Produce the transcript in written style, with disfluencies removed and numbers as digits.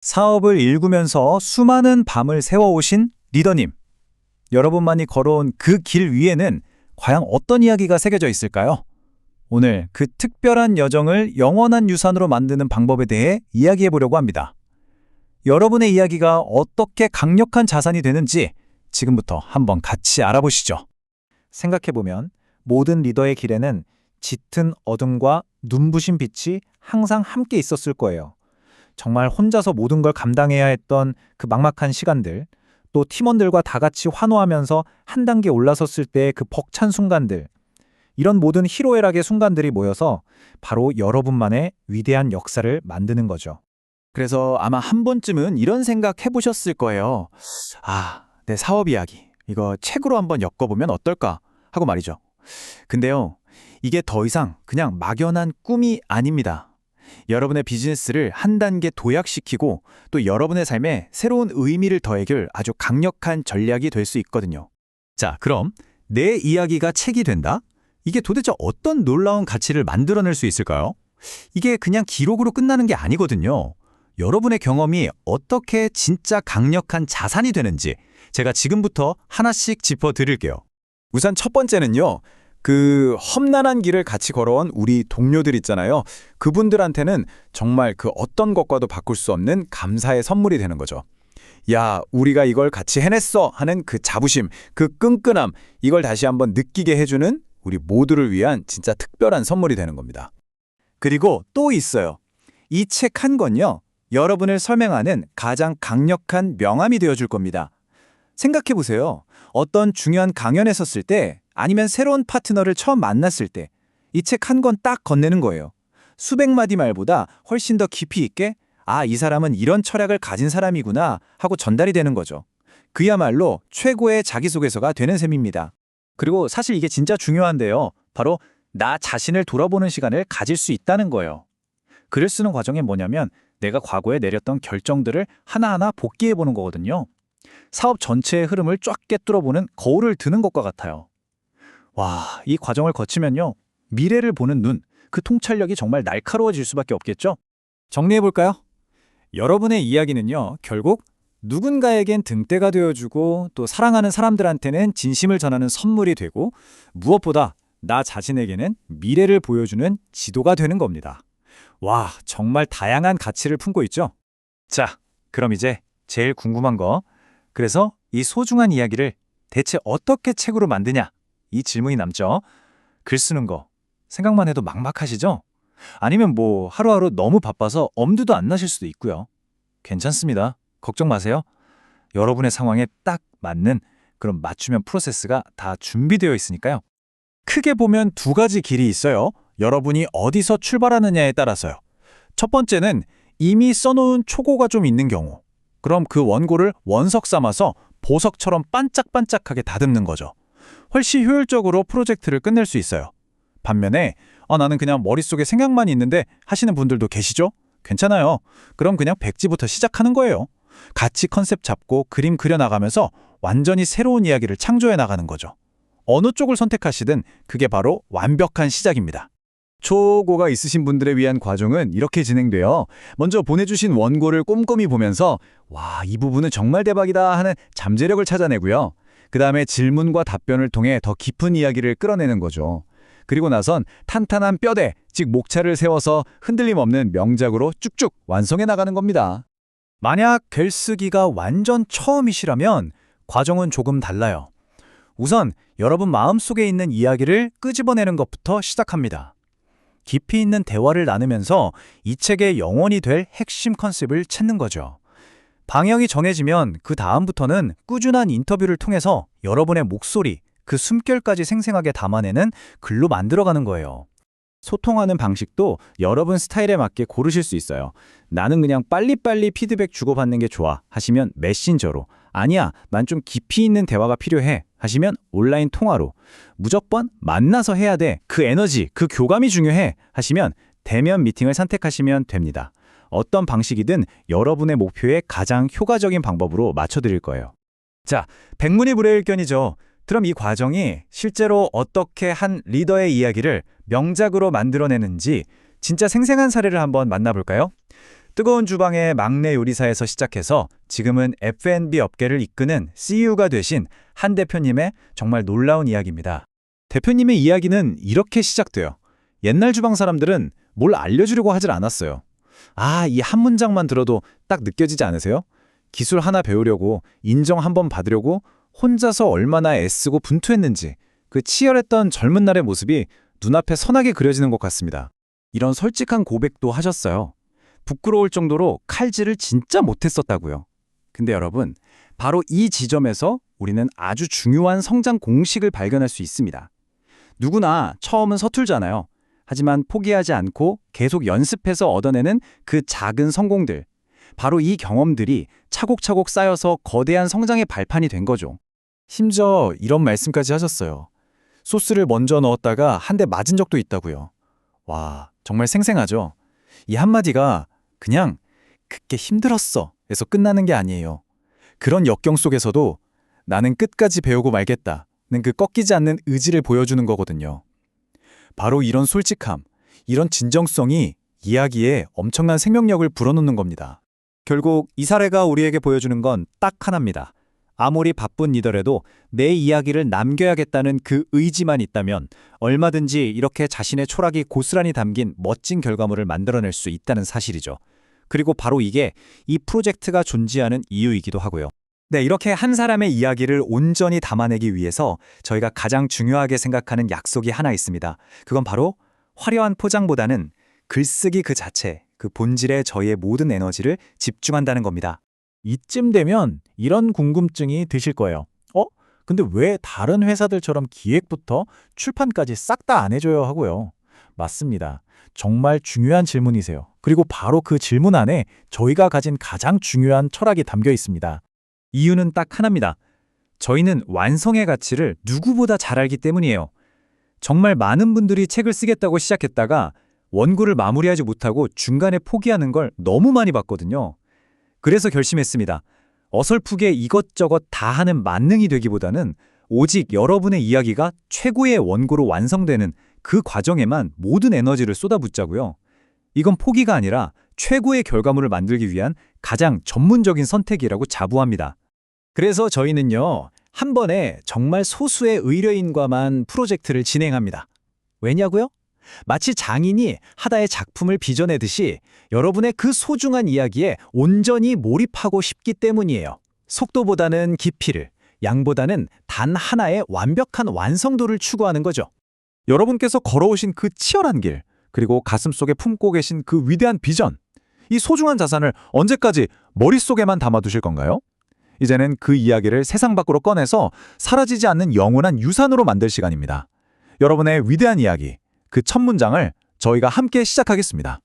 사업을 일구면서 수많은 밤을 세워오신 리더님, 여러분만이 걸어온 그 길 위에는 과연 어떤 이야기가 새겨져 있을까요? 오늘 그 특별한 여정을 영원한 유산으로 만드는 방법에 대해 이야기해 보려고 합니다. 여러분의 이야기가 어떻게 강력한 자산이 되는지 지금부터 한번 같이 알아보시죠. 생각해보면 모든 리더의 길에는 짙은 어둠과 눈부신 빛이 항상 함께 있었을 거예요. 정말 혼자서 모든 걸 감당해야 했던 그 막막한 시간들, 또 팀원들과 다 같이 환호하면서 한 단계 올라섰을 때의 그 벅찬 순간들, 이런 모든 희로애락의 순간들이 모여서 바로 여러분만의 위대한 역사를 만드는 거죠. 그래서 아마 한 번쯤은 이런 생각 해보셨을 거예요. 내 사업 이야기. 이거 책으로 한번 엮어보면 어떨까? 하고 말이죠. 근데요, 이게 더 이상 그냥 막연한 꿈이 아닙니다. 여러분의 비즈니스를 한 단계 도약시키고 또 여러분의 삶에 새로운 의미를 더해줄 아주 강력한 전략이 될 수 있거든요. 자, 그럼 내 이야기가 책이 된다? 이게 도대체 어떤 놀라운 가치를 만들어낼 수 있을까요? 이게 그냥 기록으로 끝나는 게 아니거든요. 여러분의 경험이 어떻게 진짜 강력한 자산이 되는지 제가 지금부터 하나씩 짚어드릴게요. 우선 첫 번째는요. 그 험난한 길을 같이 걸어온 우리 동료들 있잖아요. 그분들한테는 정말 그 어떤 것과도 바꿀 수 없는 감사의 선물이 되는 거죠. 야, 우리가 이걸 같이 해냈어 하는 그 자부심, 그 끈끈함, 이걸 다시 한번 느끼게 해주는 우리 모두를 위한 진짜 특별한 선물이 되는 겁니다. 그리고 또 있어요. 이 책 한 권요. 여러분을 설명하는 가장 강력한 명함이 되어줄 겁니다. 생각해보세요. 어떤 중요한 강연에 섰을 때 아니면 새로운 파트너를 처음 만났을 때 이 책 한 권 딱 건네는 거예요. 수백 마디 말보다 훨씬 더 깊이 있게 이 사람은 이런 철학을 가진 사람이구나 하고 전달이 되는 거죠. 그야말로 최고의 자기소개서가 되는 셈입니다. 그리고 사실 이게 진짜 중요한데요. 바로 나 자신을 돌아보는 시간을 가질 수 있다는 거예요. 글을 쓰는 과정이 뭐냐면 내가 과거에 내렸던 결정들을 하나하나 복기해보는 거거든요. 사업 전체의 흐름을 쫙 꿰뚫어보는 거울을 드는 것과 같아요. 와, 이 과정을 거치면요. 미래를 보는 눈, 그 통찰력이 정말 날카로워질 수밖에 없겠죠? 정리해볼까요? 여러분의 이야기는요. 결국 누군가에겐 등대가 되어주고 또 사랑하는 사람들한테는 진심을 전하는 선물이 되고 무엇보다 나 자신에게는 미래를 보여주는 지도가 되는 겁니다. 와, 정말 다양한 가치를 품고 있죠? 자, 그럼 이제 제일 궁금한 거. 그래서 이 소중한 이야기를 대체 어떻게 책으로 만드냐? 이 질문이 남죠. 글 쓰는 거 생각만 해도 막막하시죠? 아니면 하루하루 너무 바빠서 엄두도 안 나실 수도 있고요. 괜찮습니다. 걱정 마세요. 여러분의 상황에 딱 맞는 그런 맞춤형 프로세스가 다 준비되어 있으니까요. 크게 보면 두 가지 길이 있어요. 여러분이 어디서 출발하느냐에 따라서요. 첫 번째는 이미 써놓은 초고가 좀 있는 경우. 그럼 그 원고를 원석 삼아서 보석처럼 반짝반짝하게 다듬는 거죠. 훨씬 효율적으로 프로젝트를 끝낼 수 있어요. 반면에 나는 그냥 머릿속에 생각만 있는데 하시는 분들도 계시죠? 괜찮아요. 그럼 그냥 백지부터 시작하는 거예요. 같이 컨셉 잡고 그림 그려나가면서 완전히 새로운 이야기를 창조해 나가는 거죠. 어느 쪽을 선택하시든 그게 바로 완벽한 시작입니다. 초고가 있으신 분들을 위한 과정은 이렇게 진행돼요. 먼저 보내주신 원고를 꼼꼼히 보면서 와, 이 부분은 정말 대박이다 하는 잠재력을 찾아내고요. 그 다음에 질문과 답변을 통해 더 깊은 이야기를 끌어내는 거죠. 그리고 나선 탄탄한 뼈대, 즉 목차를 세워서 흔들림 없는 명작으로 쭉쭉 완성해 나가는 겁니다. 만약 글쓰기가 완전 처음이시라면 과정은 조금 달라요. 우선 여러분 마음속에 있는 이야기를 끄집어내는 것부터 시작합니다. 깊이 있는 대화를 나누면서 이 책의 영혼이 될 핵심 컨셉을 찾는 거죠. 방향이 정해지면 그 다음부터는 꾸준한 인터뷰를 통해서 여러분의 목소리, 그 숨결까지 생생하게 담아내는 글로 만들어가는 거예요. 소통하는 방식도 여러분 스타일에 맞게 고르실 수 있어요. 나는 그냥 빨리빨리 피드백 주고받는 게 좋아 하시면 메신저로, 아니야, 난 좀 깊이 있는 대화가 필요해 하시면 온라인 통화로, 무조건 만나서 해야 돼, 그 에너지, 그 교감이 중요해 하시면 대면 미팅을 선택하시면 됩니다. 어떤 방식이든 여러분의 목표에 가장 효과적인 방법으로 맞춰드릴 거예요. 자, 백문이불여일견이죠. 그럼 이 과정이 실제로 어떻게 한 리더의 이야기를 명작으로 만들어내는지 진짜 생생한 사례를 한번 만나볼까요? 뜨거운 주방의 막내 요리사에서 시작해서 지금은 F&B 업계를 이끄는 CEO가 되신 한 대표님의 정말 놀라운 이야기입니다. 대표님의 이야기는 이렇게 시작돼요. 옛날 주방 사람들은 뭘 알려주려고 하질 않았어요. 이 한 문장만 들어도 딱 느껴지지 않으세요? 기술 하나 배우려고, 인정 한번 받으려고 혼자서 얼마나 애쓰고 분투했는지 그 치열했던 젊은 날의 모습이 눈앞에 선하게 그려지는 것 같습니다. 이런 솔직한 고백도 하셨어요. 부끄러울 정도로 칼질을 진짜 못했었다고요. 근데 여러분, 바로 이 지점에서 우리는 아주 중요한 성장 공식을 발견할 수 있습니다. 누구나 처음은 서툴잖아요. 하지만 포기하지 않고 계속 연습해서 얻어내는 그 작은 성공들. 바로 이 경험들이 차곡차곡 쌓여서 거대한 성장의 발판이 된 거죠. 심지어 이런 말씀까지 하셨어요. 소스를 먼저 넣었다가 한 대 맞은 적도 있다고요. 와, 정말 생생하죠? 이 한마디가 그냥 그게 힘들었어 에서 끝나는 게 아니에요. 그런 역경 속에서도 나는 끝까지 배우고 말겠다는 그 꺾이지 않는 의지를 보여주는 거거든요. 바로 이런 솔직함, 이런 진정성이 이야기에 엄청난 생명력을 불어넣는 겁니다. 결국 이 사례가 우리에게 보여주는 건 딱 하나입니다. 아무리 바쁜 리더라도 내 이야기를 남겨야겠다는 그 의지만 있다면 얼마든지 이렇게 자신의 초락이 고스란히 담긴 멋진 결과물을 만들어낼 수 있다는 사실이죠. 그리고 바로 이게 이 프로젝트가 존재하는 이유이기도 하고요. 네, 이렇게 한 사람의 이야기를 온전히 담아내기 위해서 저희가 가장 중요하게 생각하는 약속이 하나 있습니다. 그건 바로 화려한 포장보다는 글쓰기 그 자체, 그 본질에 저희의 모든 에너지를 집중한다는 겁니다. 이쯤 되면 이런 궁금증이 드실 거예요. 근데 왜 다른 회사들처럼 기획부터 출판까지 싹 다 안 해줘요 하고요. 맞습니다. 정말 중요한 질문이세요. 그리고 바로 그 질문 안에 저희가 가진 가장 중요한 철학이 담겨 있습니다. 이유는 딱 하나입니다. 저희는 완성의 가치를 누구보다 잘 알기 때문이에요. 정말 많은 분들이 책을 쓰겠다고 시작했다가 원고를 마무리하지 못하고 중간에 포기하는 걸 너무 많이 봤거든요. 그래서 결심했습니다. 어설프게 이것저것 다 하는 만능이 되기보다는 오직 여러분의 이야기가 최고의 원고로 완성되는 그 과정에만 모든 에너지를 쏟아붓자고요. 이건 포기가 아니라 최고의 결과물을 만들기 위한 가장 전문적인 선택이라고 자부합니다. 그래서 저희는요, 한 번에 정말 소수의 의뢰인과만 프로젝트를 진행합니다. 왜냐고요? 마치 장인이 하나의 작품을 빚어내듯이 여러분의 그 소중한 이야기에 온전히 몰입하고 싶기 때문이에요. 속도보다는 깊이를, 양보다는 단 하나의 완벽한 완성도를 추구하는 거죠. 여러분께서 걸어오신 그 치열한 길, 그리고 가슴속에 품고 계신 그 위대한 비전, 이 소중한 자산을 언제까지 머릿속에만 담아두실 건가요? 이제는 그 이야기를 세상 밖으로 꺼내서 사라지지 않는 영원한 유산으로 만들 시간입니다. 여러분의 위대한 이야기, 그 첫 문장을 저희가 함께 시작하겠습니다.